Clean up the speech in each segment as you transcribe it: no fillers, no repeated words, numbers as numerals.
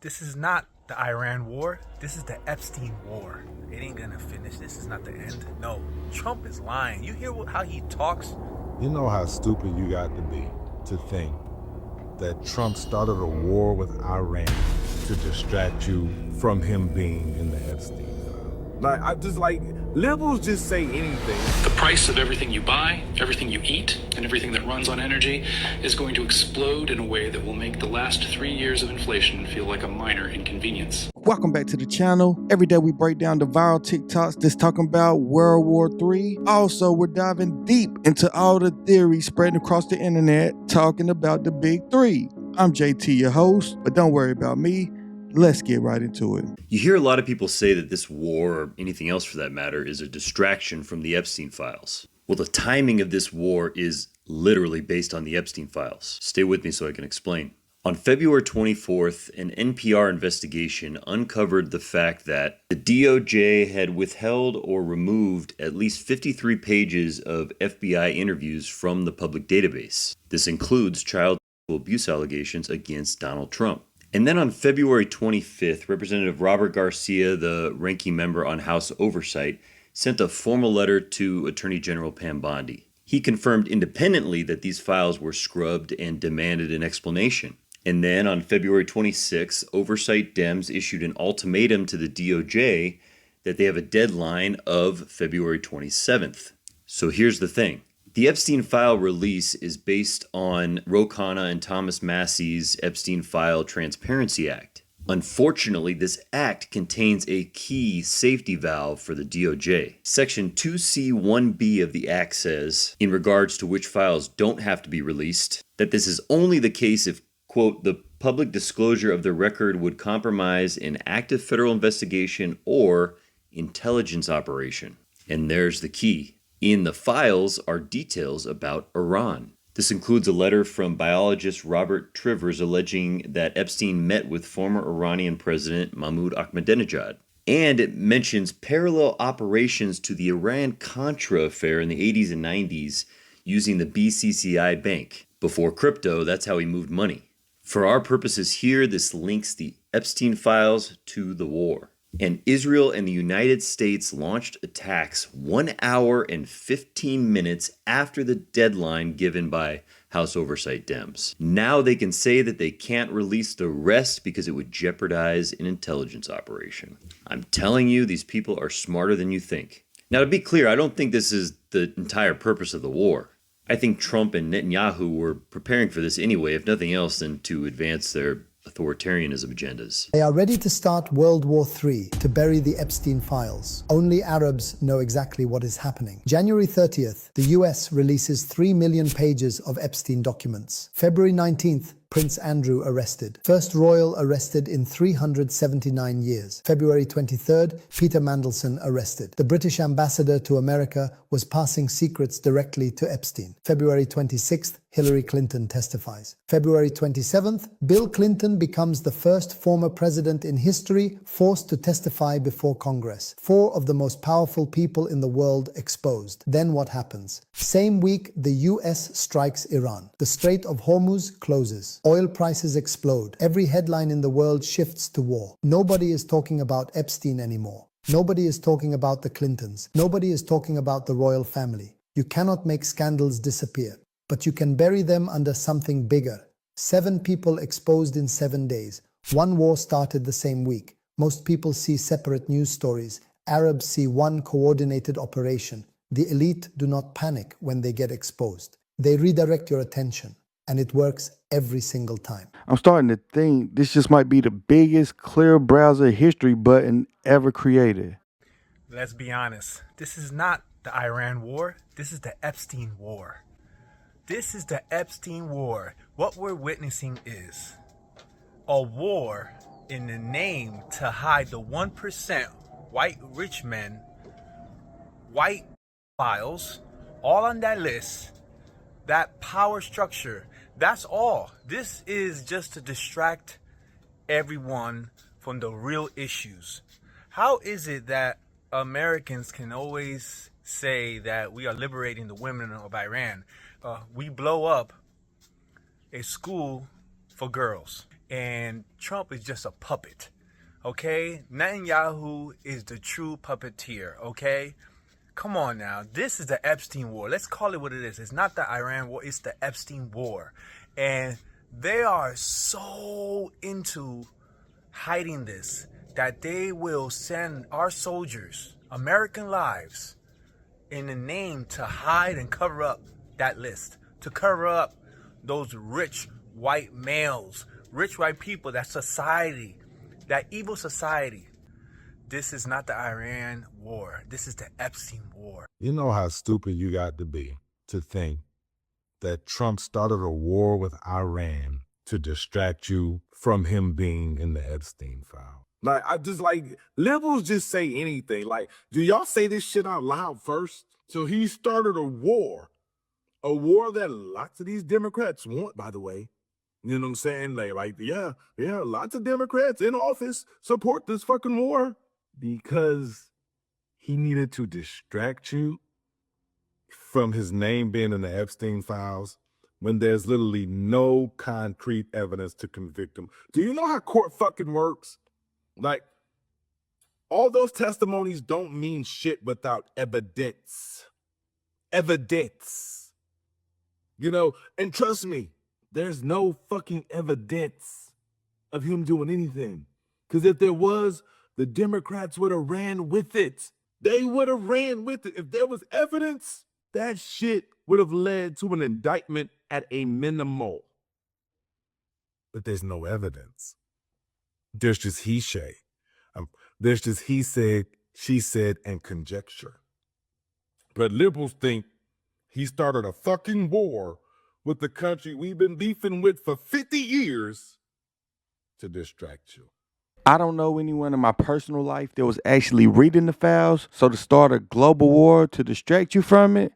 This is not the Iran war. This is the Epstein war. It ain't gonna finish. This is not the end. No, Trump is lying. You hear how he talks? You know how stupid you got to be to think that Trump started a war with Iran to distract you from him being in the Epstein file. Liberals just say anything. The price of everything you buy, everything you eat, and everything that runs on energy is going to explode in a way that will make the last 3 years of inflation feel like a minor inconvenience. Welcome back to the channel. Every day we break down the viral TikToks that's talking about World War III. Also, we're diving deep into all the theories spreading across the internet talking about the big three. I'm JT, your host, but don't worry about me. Let's get right into it. You hear a lot of people say that this war, or anything else for that matter, is a distraction from the Epstein files. Well, the timing of this war is literally based on the Epstein files. Stay with me so I can explain. On February 24th, an NPR investigation uncovered the fact that the DOJ had withheld or removed at least 53 pages of FBI interviews from the public database. This includes child abuse allegations against Donald Trump. And then on February 25th, Representative Robert Garcia, the ranking member on House Oversight, sent a formal letter to Attorney General Pam Bondi. He confirmed independently that these files were scrubbed and demanded an explanation. And then on February 26th, Oversight Dems issued an ultimatum to the DOJ that they have a deadline of February 27th. So here's the thing. The Epstein file release is based on Ro Khanna and Thomas Massey's Epstein File Transparency Act. Unfortunately, this act contains a key safety valve for the DOJ. Section 2C1B of the act says, in regards to which files don't have to be released, that this is only the case if, quote, the public disclosure of the record would compromise an active federal investigation or intelligence operation. And there's the key. In the files are details about Iran. This includes a letter from biologist Robert Trivers alleging that Epstein met with former Iranian President Mahmoud Ahmadinejad. And it mentions parallel operations to the Iran-Contra affair in the 80s and 90s using the BCCI bank. Before crypto, that's how he moved money. For our purposes here, this links the Epstein files to the war. And Israel and the United States launched attacks 1 hour and 15 minutes after the deadline given by House Oversight Dems. Now they can say that they can't release the rest because it would jeopardize an intelligence operation. I'm telling you, these people are smarter than you think. Now, to be clear, I don't think this is the entire purpose of the war. I think Trump and Netanyahu were preparing for this anyway, if nothing else than to advance their authoritarianism agendas. They are ready to start World War III to bury the Epstein files. Only Arabs know exactly what is happening. January 30th, the US releases 3 million pages of Epstein documents. February 19th, Prince Andrew arrested. First royal arrested in 379 years. February 23rd, Peter Mandelson arrested. The British ambassador to America was passing secrets directly to Epstein. February 26th, Hillary Clinton testifies. February 27th, Bill Clinton becomes the first former president in history forced to testify before Congress. 4 of the most powerful people in the world exposed. Then what happens? Same week, the US strikes Iran. The Strait of Hormuz closes. Oil prices explode. Every headline in the world shifts to war. Nobody is talking about Epstein anymore. Nobody is talking about the Clintons. Nobody is talking about the royal family. You cannot make scandals disappear, but you can bury them under something bigger. 7 people exposed in 7 days. 1 war started the same week. Most people see separate news stories. Arabs see one coordinated operation. The elite do not panic when they get exposed. They redirect your attention. And it works every single time. I'm starting to think this just might be the biggest clear browser history button ever created. Let's be honest. This is not the Iran war. This is the Epstein war. This is the Epstein war. What we're witnessing is a war in the name to hide the 1% white rich men, white files, all on that list, that power structure. That's all. This is just to distract everyone from the real issues. How is it that Americans can always say that we are liberating the women of Iran? We blow up a school for girls. and Trump is just a puppet. Okay? Netanyahu is the true puppeteer. Okay? Come on now. This is the Epstein war. Let's call it what it is. It's not the Iran war. It's the Epstein war. And they are so into hiding this that they will send our soldiers, American lives, in the name to hide and cover up that list. To cover up those rich white males, rich white people, that society, that evil society. This is not the Iran war. This is the Epstein war. You know how stupid you got to be to think that Trump started a war with Iran to distract you from him being in the Epstein file. Like, I just like, liberals just say anything. Like, do y'all say this shit out loud first? So he started a war that lots of these Democrats want, by the way. You know what I'm saying? Yeah, lots of Democrats in office support this fucking war because he needed to distract you from his name being in the Epstein files when there's literally no concrete evidence to convict him. Do you know how court fucking works? Like, all those testimonies don't mean shit without evidence. Evidence. You know, and trust me, there's no fucking evidence of him doing anything. Because if there was, the Democrats would have ran with it. They would have ran with it. If there was evidence, that shit would have led to an indictment at a minimal. But there's no evidence. There's just he say. There's just he said, she said, and conjecture. But liberals think he started a fucking war with the country we've been beefing with for 50 years to distract you. I don't know anyone in my personal life that was actually reading the files, so to start a global war to distract you from it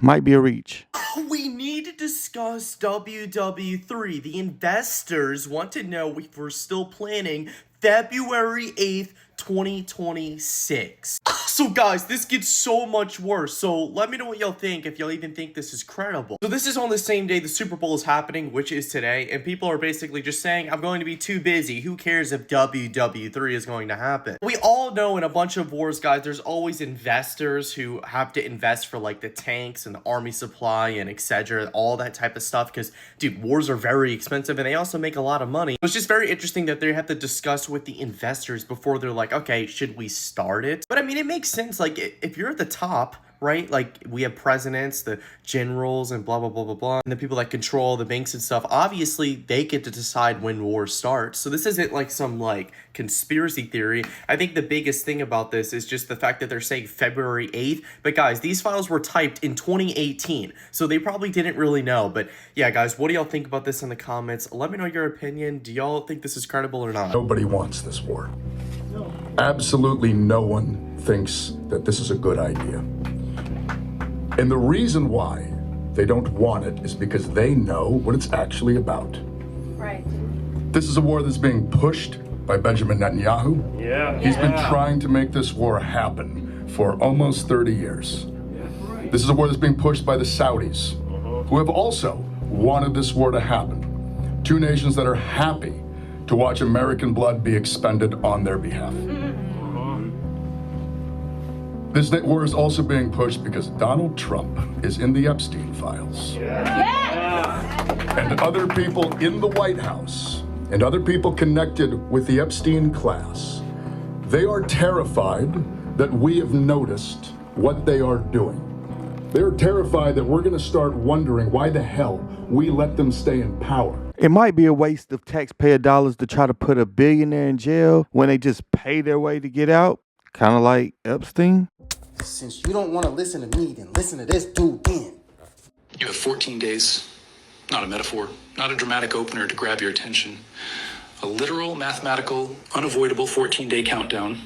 might be a reach. We need to discuss WW3. The investors want to know if we're still planning February 8th, 2026. So guys, this gets so much worse. So let me know what y'all think, if y'all even think this is credible. So this is on the same day the Super Bowl is happening, which is today, and people are basically just saying, I'm going to be too busy. Who cares if WW3 is going to happen? We all know in a bunch of wars, guys, there's always investors who have to invest for like the tanks and the army supply and etc., all that type of stuff, because dude, wars are very expensive and they also make a lot of money. It's just very interesting that they have to discuss with the investors before they're like, okay, should we start it? But I mean, it makes sense. Like, if you're at the top, right? Like, we have presidents, the generals, and blah, blah, blah, blah, blah. And the people that control the banks and stuff, obviously, they get to decide when war starts. So this isn't like some, like, conspiracy theory. I think the biggest thing about this is just the fact that they're saying February 8th. But guys, these files were typed in 2018. So they probably didn't really know. But yeah, guys, what do y'all think about this in the comments? Let me know your opinion. Do y'all think this is credible or not? Nobody wants this war. Absolutely no one thinks that this is a good idea. And the reason why they don't want it is because they know what it's actually about. Right. This is a war that's being pushed by Benjamin Netanyahu. Yeah. He's been trying to make this war happen for almost 30 years. This is a war that's being pushed by the Saudis, who have also wanted this war to happen. Two nations that are happy to watch American blood be expended on their behalf. This war is also being pushed because Donald Trump is in the Epstein files. And other people in the White House and other people connected with the Epstein class, they are terrified that we have noticed what they are doing. They're terrified that we're going to start wondering why the hell we let them stay in power. It might be a waste of taxpayer dollars to try to put a billionaire in jail when they just pay their way to get out. Kind of like Epstein. Since you don't want to listen to me, then listen to this dude then. You have 14 days, not a metaphor, not a dramatic opener to grab your attention. A literal, mathematical, unavoidable 14-day countdown.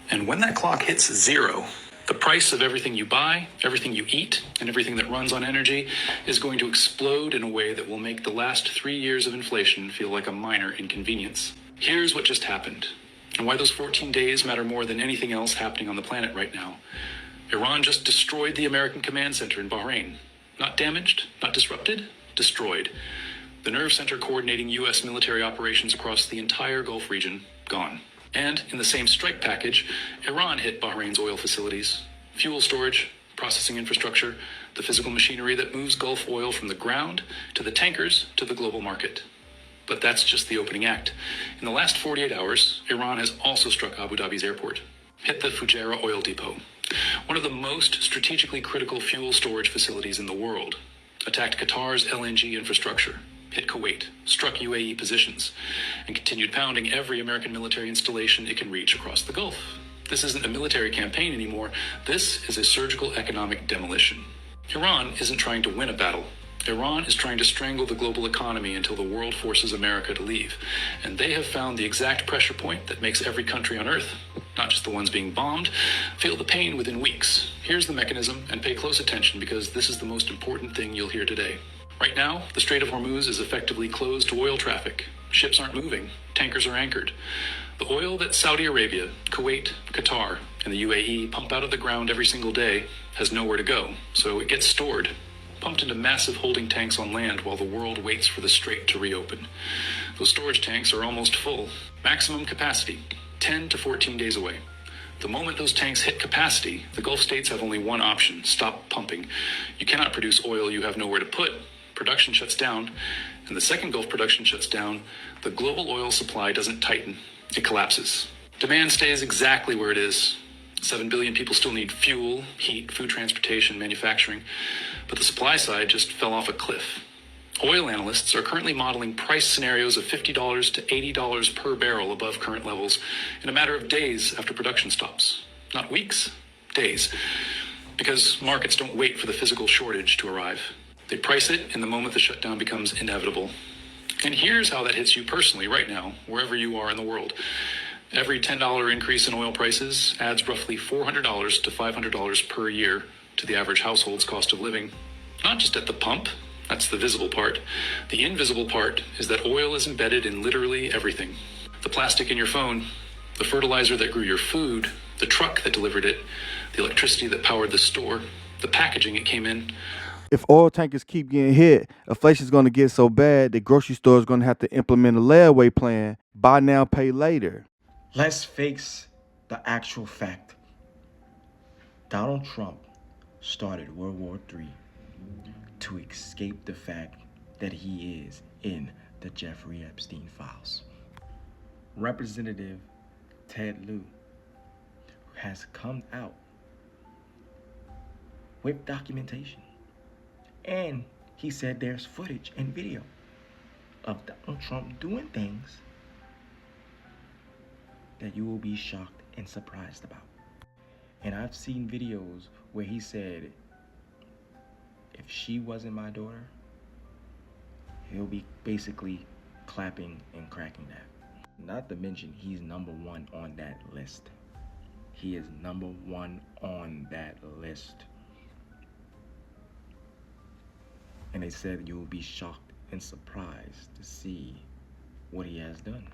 And when that clock hits 0, the price of everything you buy, everything you eat, and everything that runs on energy is going to explode in a way that will make the last 3 years of inflation feel like a minor inconvenience. Here's what just happened, and why those 14 days matter more than anything else happening on the planet right now. Iran just destroyed the American command center in Bahrain. Not damaged, not disrupted, destroyed. The nerve center coordinating U.S. military operations across the entire Gulf region, gone. And in the same strike package, Iran hit Bahrain's oil facilities, fuel storage, processing infrastructure, the physical machinery that moves Gulf oil from the ground to the tankers to the global market. But that's just the opening act. In the last 48 hours, Iran has also struck Abu Dhabi's airport, hit the Fujairah oil depot, one of the most strategically critical fuel storage facilities in the world, attacked Qatar's LNG infrastructure, hit Kuwait, struck UAE positions, and continued pounding every American military installation it can reach across the Gulf. This isn't a military campaign anymore. This is a surgical economic demolition. Iran isn't trying to win a battle. Iran is trying to strangle the global economy until the world forces America to leave. And they have found the exact pressure point that makes every country on Earth, not just the ones being bombed, feel the pain within weeks. Here's the mechanism, and pay close attention because this is the most important thing you'll hear today. Right now, the Strait of Hormuz is effectively closed to oil traffic. Ships aren't moving. Tankers are anchored. The oil that Saudi Arabia, Kuwait, Qatar, and the UAE pump out of the ground every single day has nowhere to go, so it gets stored, pumped into massive holding tanks on land while the world waits for the strait to reopen. Those storage tanks are almost full. Maximum capacity, 10 to 14 days away. The moment those tanks hit capacity, the Gulf states have only one option: stop pumping. You cannot produce oil you have nowhere to put. Production shuts down, and the second Gulf production shuts down, the global oil supply doesn't tighten. It collapses. Demand stays exactly where it is. 7 billion people still need fuel, heat, food transportation, manufacturing, but the supply side just fell off a cliff. Oil analysts are currently modeling price scenarios of $50 to $80 per barrel above current levels in a matter of days after production stops. Not weeks, days. Because markets don't wait for the physical shortage to arrive. They price it in the moment the shutdown becomes inevitable. And here's how that hits you personally right now, wherever you are in the world. Every $10 increase in oil prices adds roughly $400 to $500 per year to the average household's cost of living. Not just at the pump, that's the visible part. The invisible part is that oil is embedded in literally everything. The plastic in your phone, the fertilizer that grew your food, the truck that delivered it, the electricity that powered the store, the packaging it came in. If oil tankers keep getting hit, inflation is going to get so bad that grocery stores are going to have to implement a layaway plan, buy now, pay later. Let's face the actual fact. Donald Trump started World War III to escape the fact that he is in the Jeffrey Epstein files. Representative Ted Lieu has come out with documentation. And he said there's footage and video of Donald Trump doing things that you will be shocked and surprised about. And I've seen videos where he said, if she wasn't my daughter, he'll be basically clapping and cracking that. Not to mention, he's number one on that list. He is number one on that list. And they said you will be shocked and surprised to see what he has done.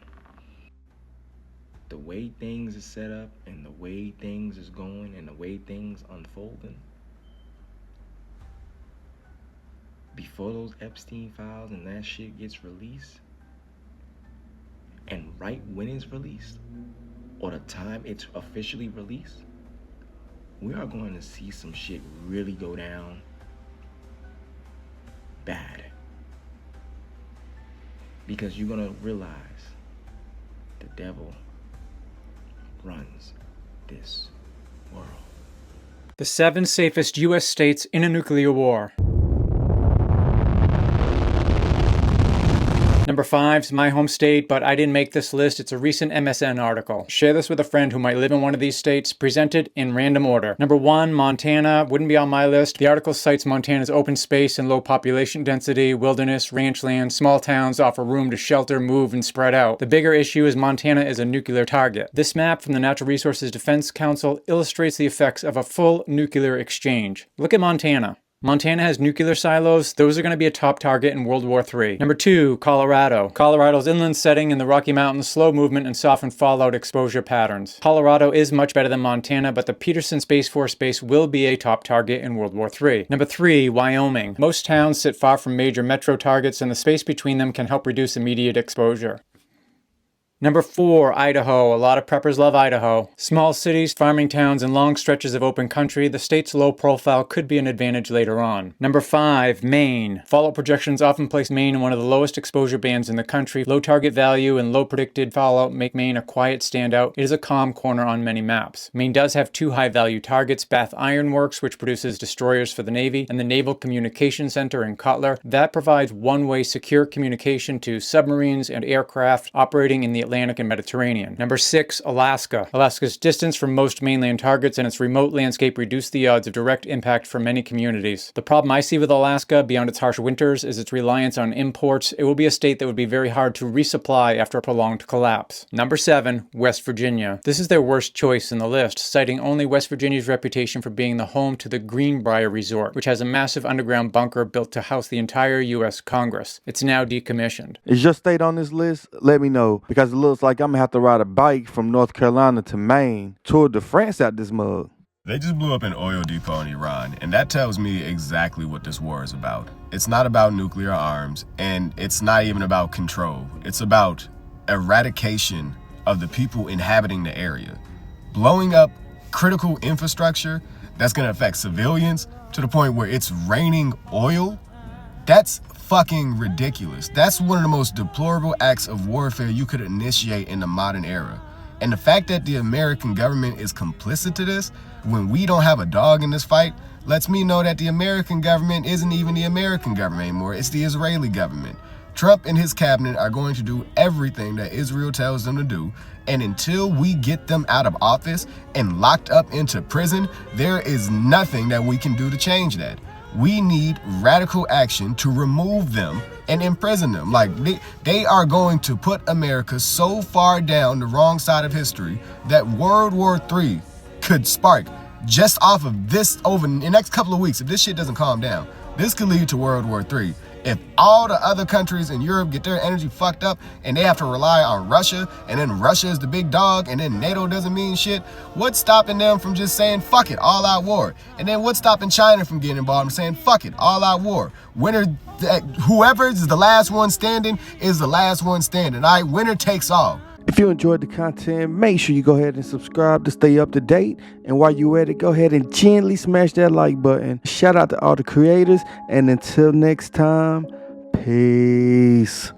The way things are set up and the way things is going and the way things unfolding, before those Epstein files and that shit gets released, and right when it's released, or the time it's officially released, we are going to see some shit really go down bad. Because you're gonna realize the devil runs this world. The 7 safest U.S. states in a nuclear war. Number 5's my home state, but I didn't make this list. It's a recent MSN article. Share this with a friend who might live in one of these states. Presented in random order. Number 1, Montana. Wouldn't be on my list. The article cites Montana's open space and low population density, wilderness, ranch land. Small towns offer room to shelter, move, and spread out. The bigger issue is Montana is a nuclear target. This map from the Natural Resources Defense Council illustrates the effects of a full nuclear exchange. Look at Montana. Montana has nuclear silos. Those are going to be a top target in World War III. Number 2, Colorado. Colorado's inland setting in the Rocky Mountains, slow movement, and softened fallout exposure patterns. Colorado is much better than Montana, but the Peterson Space Force Base will be a top target in World War III. Number 3, Wyoming. Most towns sit far from major metro targets, and the space between them can help reduce immediate exposure. Number 4, Idaho. A lot of preppers love Idaho. Small cities, farming towns, and long stretches of open country, the state's low profile could be an advantage later on. Number 5, Maine. Fallout projections often place Maine in one of the lowest exposure bands in the country. Low target value and low predicted fallout make Maine a quiet standout. It is a calm corner on many maps. Maine does have 2 high value targets, Bath Iron Works, which produces destroyers for the Navy, and the Naval Communication Center in Cutler. That provides one-way secure communication to submarines and aircraft operating in the Atlantic and Mediterranean. Number 6, Alaska. Alaska's distance from most mainland targets and its remote landscape reduce the odds of direct impact for many communities. The problem I see with Alaska, beyond its harsh winters, is its reliance on imports. It will be a state that would be very hard to resupply after a prolonged collapse. Number 7, West Virginia. This is their worst choice in the list, citing only West Virginia's reputation for being the home to the Greenbrier Resort, which has a massive underground bunker built to house the entire U.S. Congress. It's now decommissioned. Is your state on this list? Let me know, because it looks like I'm gonna have to ride a bike from North Carolina to Maine, Tour de France out this mug. They just blew up an oil depot in Iran, and that tells me exactly what this war is about. It's not about nuclear arms, and it's not even about control. It's about eradication of the people inhabiting the area. Blowing up critical infrastructure that's gonna affect civilians to the point where it's raining oil, that's fucking ridiculous. That's one of the most deplorable acts of warfare you could initiate in the modern era. And the fact that the American government is complicit to this, when we don't have a dog in this fight, lets me know that the American government isn't even the American government anymore. It's the Israeli government. Trump and his cabinet are going to do everything that Israel tells them to do. And until we get them out of office and locked up into prison, there is nothing that we can do to change that. We need radical action to remove them and imprison them. Like, they are going to put America so far down the wrong side of history that World War III could spark just off of this over the next couple of weeks. If this shit doesn't calm down, this could lead to World War III. If all the other countries in Europe get their energy fucked up and they have to rely on Russia, and then Russia is the big dog, and then NATO doesn't mean shit, what's stopping them from just saying, fuck it, all out war? And then what's stopping China from getting involved and saying, fuck it, all out war? Whoever is the last one standing is the last one standing. All right, winner takes all. If you enjoyed the content, make sure you go ahead and subscribe to stay up to date. And while you're at it, go ahead and gently smash that like button. Shout out to all the creators. And until next time, peace.